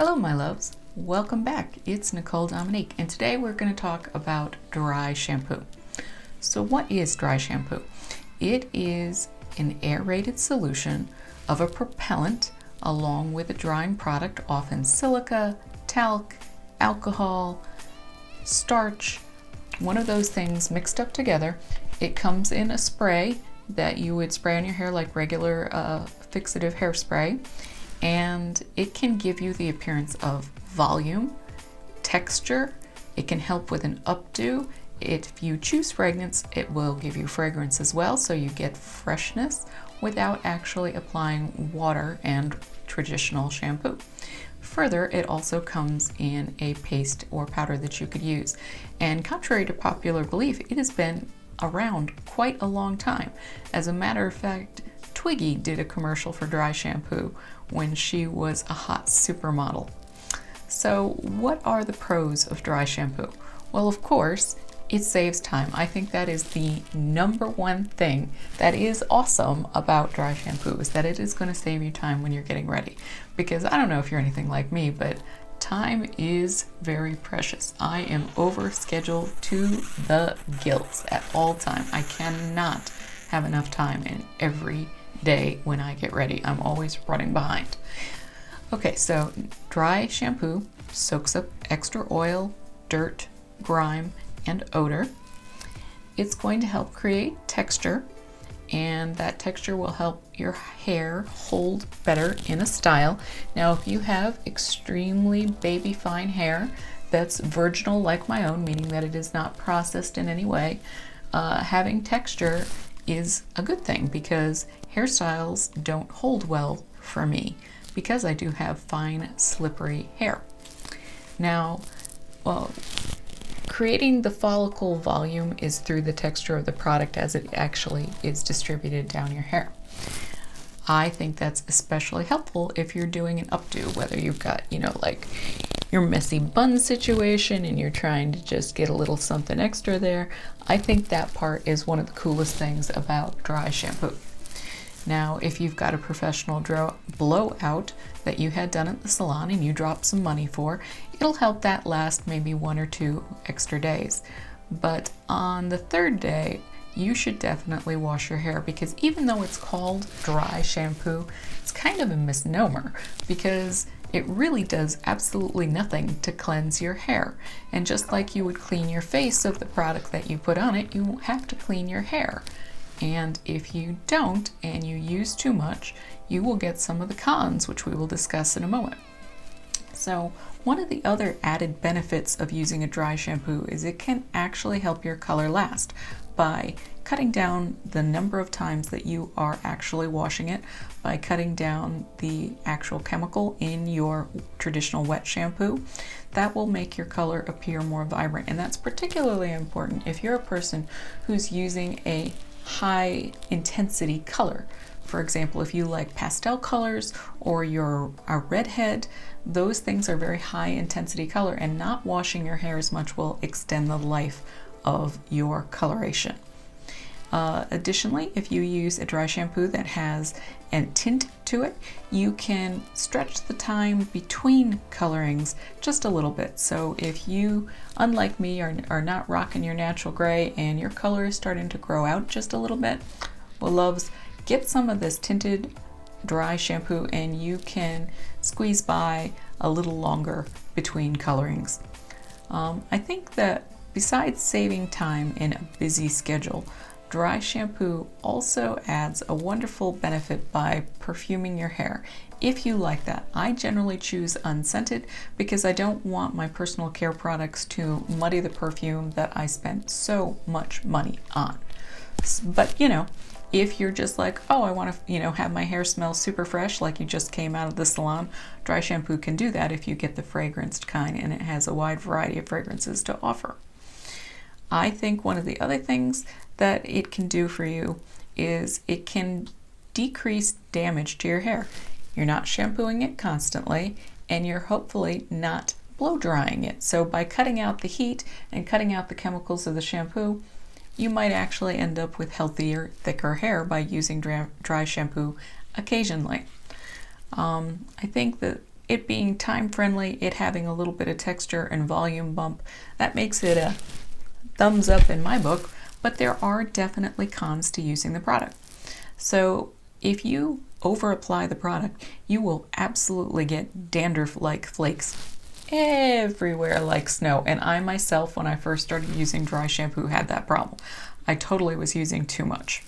Hello my loves, welcome back. It's Nicole Dominique and today we're going to talk about dry shampoo. So what is dry shampoo? It is an aerated solution of a propellant along with a drying product, often silica, talc, alcohol, starch, one of those things mixed up together. It comes in a spray that you would spray on your hair like regular fixative hairspray. And it can give you the appearance of volume, texture. It can help with an updo. If you choose fragrance, it will give you fragrance as well, so you get freshness without actually applying water and traditional shampoo. Further, it also comes in a paste or powder that you could use. And contrary to popular belief, it has been around quite a long time. As a matter of fact, Twiggy did a commercial for dry shampoo when she was a hot supermodel. So what are the pros of dry shampoo? Well, of course, it saves time. I think that is the number one thing that is awesome about dry shampoo, is that it is going to save you time when you're getting ready. Because I don't know if you're anything like me, but time is very precious. I am over scheduled to the gills at all time. I cannot have enough time in every day when I get ready. I'm always running behind. Okay, so dry shampoo soaks up extra oil, dirt, grime, and odor. It's going to help create texture, and that texture will help your hair hold better in a style. Now, if you have extremely baby fine hair that's virginal like my own, meaning that it is not processed in any way, having texture is a good thing, because hairstyles don't hold well for me because I do have fine, slippery hair. Now, creating the follicle volume is through the texture of the product as it actually is distributed down your hair. I think that's especially helpful if you're doing an updo, whether you've got, like your messy bun situation and you're trying to just get a little something extra there. I think that part is one of the coolest things about dry shampoo. Now, if you've got a professional blowout that you had done at the salon and you dropped some money for, it'll help that last maybe 1 or 2 extra days. But on the 3rd day, you should definitely wash your hair, because even though it's called dry shampoo, it's kind of a misnomer, because it really does absolutely nothing to cleanse your hair. And just like you would clean your face of the product that you put on it, you have to clean your hair. And if you don't and you use too much, you will get some of the cons, which we will discuss in a moment. So one of the other added benefits of using a dry shampoo is it can actually help your color last by cutting down the number of times that you are actually washing it, by cutting down the actual chemical in your traditional wet shampoo. That will make your color appear more vibrant, and that's particularly important if you're a person who's using a high intensity color. For example, if you like pastel colors or you're a redhead, those things are very high intensity color, and not washing your hair as much will extend the life of your coloration. Additionally, if you use a dry shampoo that has a tint to it, you can stretch the time between colorings just a little bit. So if you, unlike me, are not rocking your natural gray and your color is starting to grow out just a little bit, well, loves, get some of this tinted dry shampoo and you can squeeze by a little longer between colorings. I think that besides saving time in a busy schedule, dry shampoo also adds a wonderful benefit by perfuming your hair, if you like that. I generally choose unscented because I don't want my personal care products to muddy the perfume that I spent so much money on. But if you're just like, oh, I want to have my hair smell super fresh like you just came out of the salon, dry shampoo can do that if you get the fragranced kind, and it has a wide variety of fragrances to offer. I think one of the other things that it can do for you is it can decrease damage to your hair. You're not shampooing it constantly, and you're hopefully not blow drying it. So by cutting out the heat and cutting out the chemicals of the shampoo, you might actually end up with healthier, thicker hair by using dry shampoo occasionally. I think that it being time friendly, it having a little bit of texture and volume bump, that makes it a thumbs up in my book, but there are definitely cons to using the product. So if you over apply the product, you will absolutely get dandruff-like flakes everywhere like snow. And I myself, when I first started using dry shampoo, had that problem. I totally was using too much.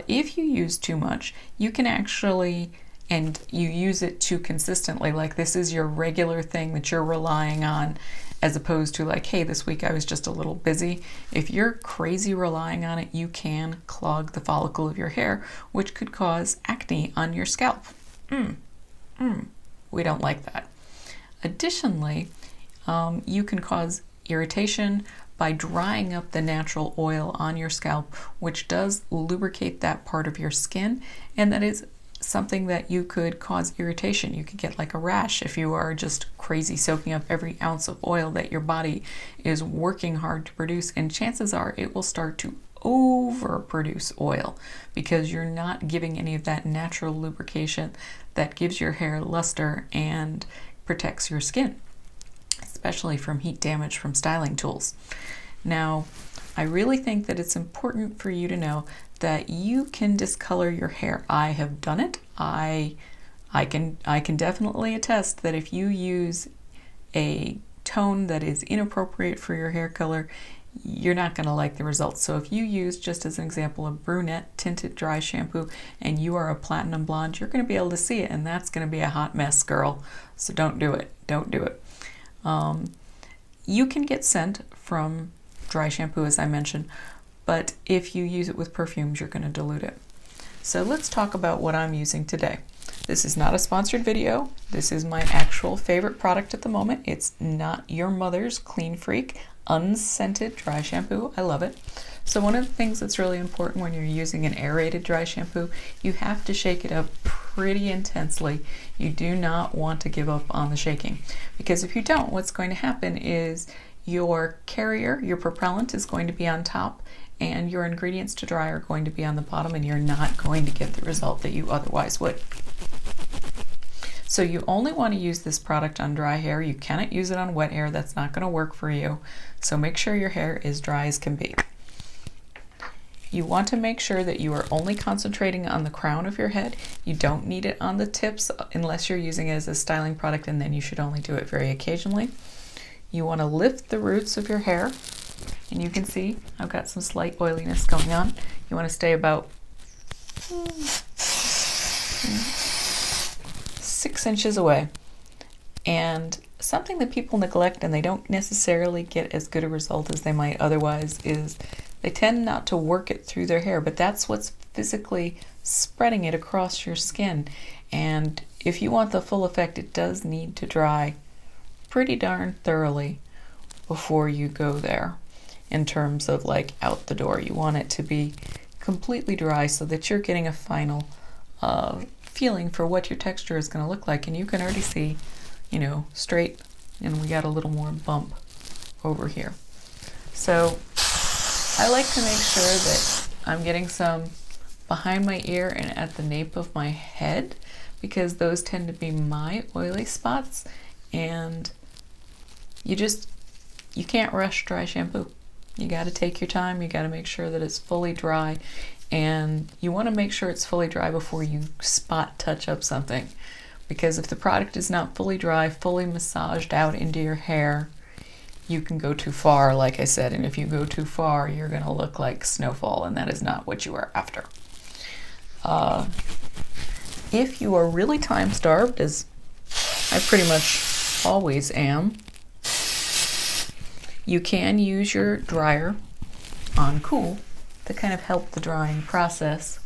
If you use too much, you can actually, and you use it too consistently, like this is your regular thing that you're relying on, as opposed to like, hey, this week I was just a little busy. If you're crazy relying on it, you can clog the follicle of your hair, which could cause acne on your scalp. We don't like that. Additionally, you can cause irritation by drying up the natural oil on your scalp, which does lubricate that part of your skin, and that is something that you could cause irritation. You could get like a rash if you are just crazy soaking up every ounce of oil that your body is working hard to produce, and chances are it will start to overproduce oil because you're not giving any of that natural lubrication that gives your hair luster and protects your skin, especially from heat damage from styling tools. Now, I really think that it's important for you to know that you can discolor your hair. I have done it. I can definitely attest that if you use a tone that is inappropriate for your hair color, you're not going to like the results. So if you use, just as an example, a brunette tinted dry shampoo and you are a platinum blonde, you're going to be able to see it, and that's going to be a hot mess, girl. So don't do it. Don't do it. You can get scent from dry shampoo, as I mentioned, but if you use it with perfumes, you're going to dilute it. So let's talk about what I'm using today. This is not a sponsored video. This is my actual favorite product at the moment. It's not your mother's Clean Freak Unscented dry shampoo. I love it. So one of the things that's really important when you're using an aerated dry shampoo, you have to shake it up pretty intensely. You do not want to give up on the shaking, because if you don't, what's going to happen is your carrier, your propellant, is going to be on top and your ingredients to dry are going to be on the bottom, and you're not going to get the result that you otherwise would. So you only want to use this product on dry hair. You cannot use it on wet hair. That's not going to work for you. So make sure your hair is dry as can be. You want to make sure that you are only concentrating on the crown of your head. You don't need it on the tips unless you're using it as a styling product, and then you should only do it very occasionally. You want to lift the roots of your hair, and you can see I've got some slight oiliness going on. You want to stay about 6 inches away. And something that people neglect and they don't necessarily get as good a result as they might otherwise is they tend not to work it through their hair, but that's what's physically spreading it across your skin. And if you want the full effect, it does need to dry pretty darn thoroughly before you go there. In terms of like out the door, you want it to be completely dry so that you're getting a final feeling for what your texture is going to look like. And you can already see, you know, straight, and we got a little more bump over here. So I like to make sure that I'm getting some behind my ear and at the nape of my head, because those tend to be my oily spots, and you can't rush dry shampoo. You got to take your time. You got to make sure that it's fully dry, and you want to make sure it's fully dry before you spot touch up something, because if the product is not fully dry, fully massaged out into your hair, you can go too far, like I said, and if you go too far, you're going to look like snowfall, and that is not what you are after. If you are really time starved, as I pretty much always am, you can use your dryer on cool to kind of help the drying process,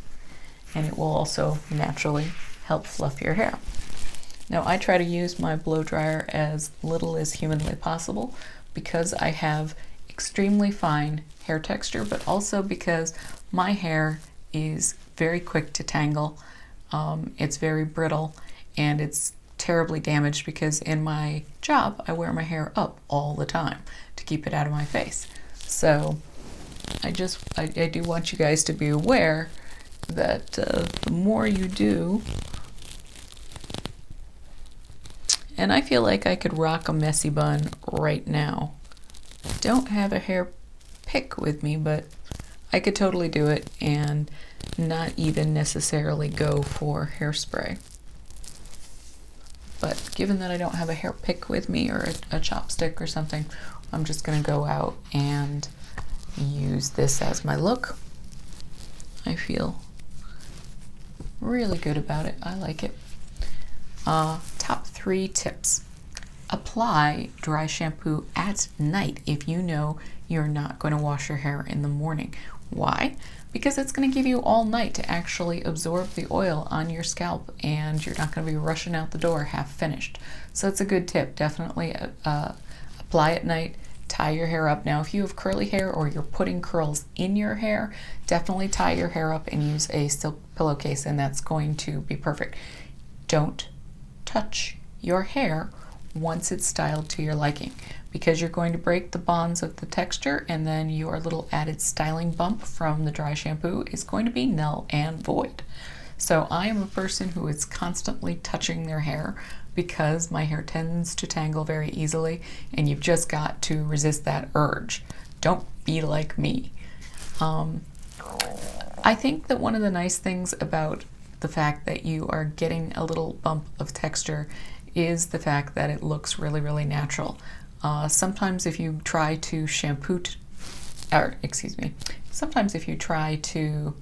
and it will also naturally help fluff your hair. Now, I try to use my blow dryer as little as humanly possible because I have extremely fine hair texture, but also because my hair is very quick to tangle. It's very brittle, and it's terribly damaged because in my job I wear my hair up all the time to keep it out of my face. So I do want you guys to be aware that the more you do, And I feel like I could rock a messy bun right now. Don't have a hair pick with me, but I could totally do it and not even necessarily go for hairspray. But given that I don't have a hair pick with me or a chopstick or something, I'm just going to go out and use this as my look. I feel really good about it. I like it. Top 3 tips. Apply dry shampoo at night if you know you're not going to wash your hair in the morning. Why? Because it's going to give you all night to actually absorb the oil on your scalp, and you're not going to be rushing out the door half finished. So it's a good tip. Definitely apply at night. Tie your hair up. Now, if you have curly hair or you're putting curls in your hair, definitely tie your hair up and use a silk pillowcase, and that's going to be perfect. Don't touch your hair once it's styled to your liking, because you're going to break the bonds of the texture, and then your little added styling bump from the dry shampoo is going to be null and void. So I am a person who is constantly touching their hair because my hair tends to tangle very easily, and you've just got to resist that urge. Don't be like me. I think that one of the nice things about the fact that you are getting a little bump of texture is the fact that it looks really, really natural. Sometimes if you try to sometimes if you try to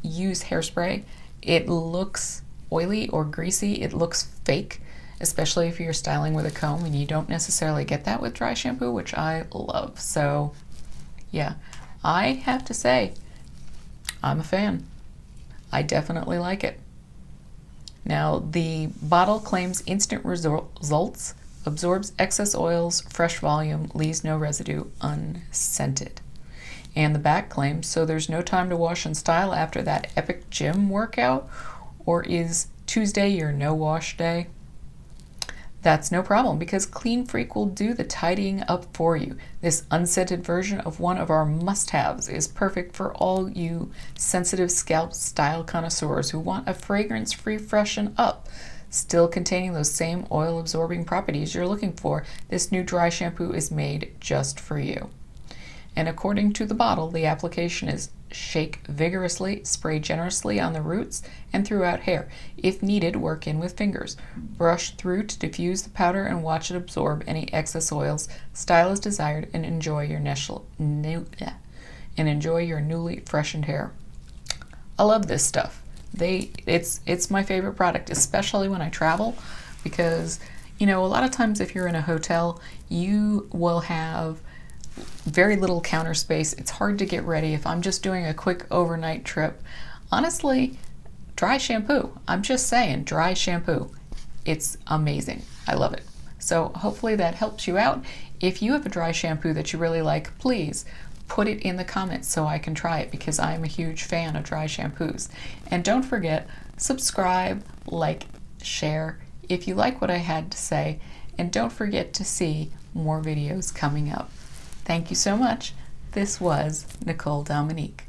use hairspray, it looks oily or greasy. It looks fake, especially if you're styling with a comb, and you don't necessarily get that with dry shampoo, which I love. So yeah, I have to say, I'm a fan. I definitely like it. Now, the bottle claims instant results, absorbs excess oils, fresh volume, leaves no residue, unscented. And the back claims, so there's no time to wash and style after that epic gym workout, or is Tuesday your no wash day? That's no problem, because Clean Freak will do the tidying up for you. This unscented version of one of our must-haves is perfect for all you sensitive scalp style connoisseurs who want a fragrance-free freshen up, still containing those same oil-absorbing properties you're looking for. This new dry shampoo is made just for you. And according to the bottle, the application is shake vigorously, spray generously on the roots and throughout hair. If needed, work in with fingers. Brush through to diffuse the powder and watch it absorb any excess oils. Style as desired and enjoy your newly freshened hair. I love this stuff. It's my favorite product, especially when I travel, because a lot of times if you're in a hotel, you will have very little counter space. It's hard to get ready. If I'm just doing a quick overnight trip, honestly, dry shampoo. I'm just saying, dry shampoo. It's amazing. I love it. So hopefully that helps you out. If you have a dry shampoo that you really like, please put it in the comments so I can try it, because I'm a huge fan of dry shampoos. And don't forget, subscribe, like, share if you like what I had to say, and don't forget to see more videos coming up. Thank you so much. This was Nicole Dominique.